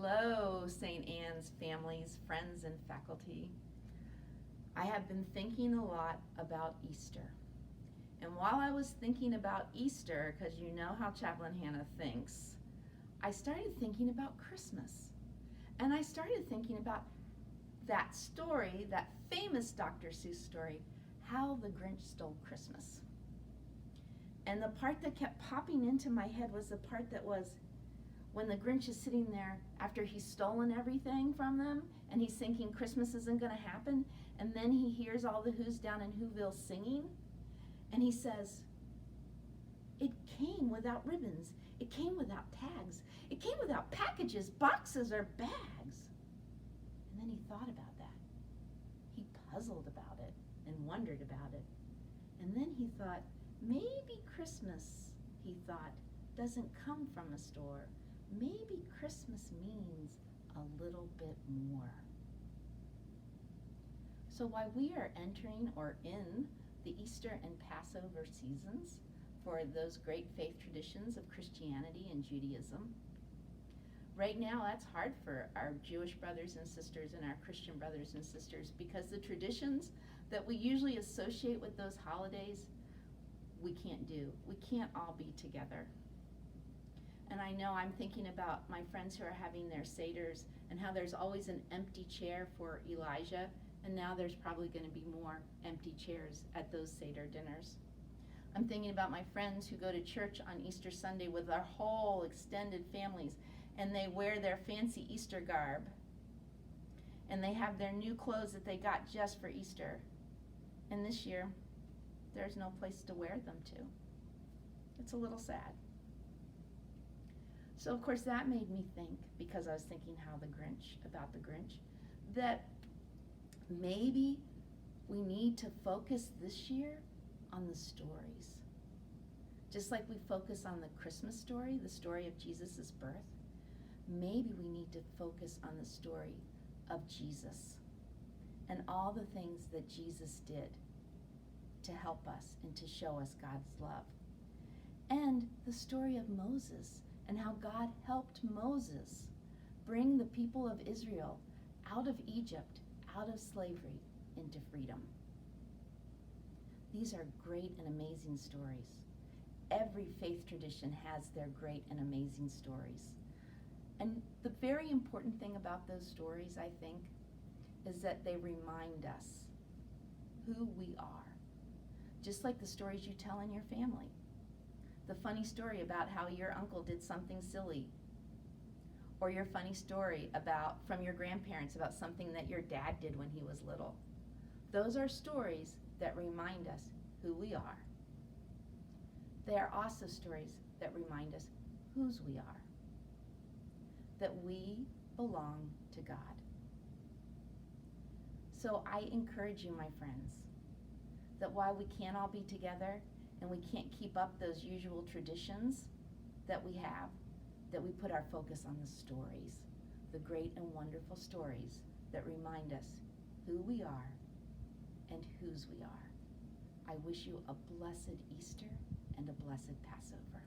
Hello, St. Anne's families, friends, and faculty. I have been thinking a lot about Easter. And while I was thinking about Easter, because you know how Chaplain Hanna thinks, I started thinking about Christmas. And I started thinking about that story, that famous Dr. Seuss story, How the Grinch Stole Christmas. And the part that kept popping into my head was the part that was when the Grinch is sitting there after he's stolen everything from them and he's thinking Christmas isn't going to happen, and then he hears all the Who's down in Whoville singing, and he says, "It came without ribbons, it came without tags, it came without packages, boxes, or bags." And then he thought about that. He puzzled about it and wondered about it. And then he thought, maybe Christmas, he thought, doesn't come from a store. Maybe Christmas means a little bit more. So while we are entering or in the Easter and Passover seasons for those great faith traditions of Christianity and Judaism, right now that's hard for our Jewish brothers and sisters and our Christian brothers and sisters, because the traditions that we usually associate with those holidays, we can't do. We can't all be together. And I know I'm thinking about my friends who are having their Seders and how there's always an empty chair for Elijah, and now there's probably going to be more empty chairs at those Seder dinners. I'm thinking about my friends who go to church on Easter Sunday with their whole extended families, and they wear their fancy Easter garb, and they have their new clothes that they got just for Easter. And this year, there's no place to wear them to. It's a little sad. So of course that made me think, because I was thinking about the Grinch, that maybe we need to focus this year on the stories. Just like we focus on the Christmas story, the story of Jesus' birth, maybe we need to focus on the story of Jesus and all the things that Jesus did to help us and to show us God's love. And the story of Moses and how God helped Moses bring the people of Israel out of Egypt, out of slavery, into freedom. These are great and amazing stories. Every faith tradition has their great and amazing stories. And the very important thing about those stories, I think, is that they remind us who we are. Just like the stories you tell in your family. The funny story about how your uncle did something silly, or your funny story from your grandparents about something that your dad did when he was little. Those are stories that remind us who we are. They are also stories that remind us whose we are, that we belong to God. So I encourage you, my friends, that while we can't all be together and we can't keep up those usual traditions that we have, that we put our focus on the stories, the great and wonderful stories that remind us who we are and whose we are. I wish you a blessed Easter and a blessed Passover.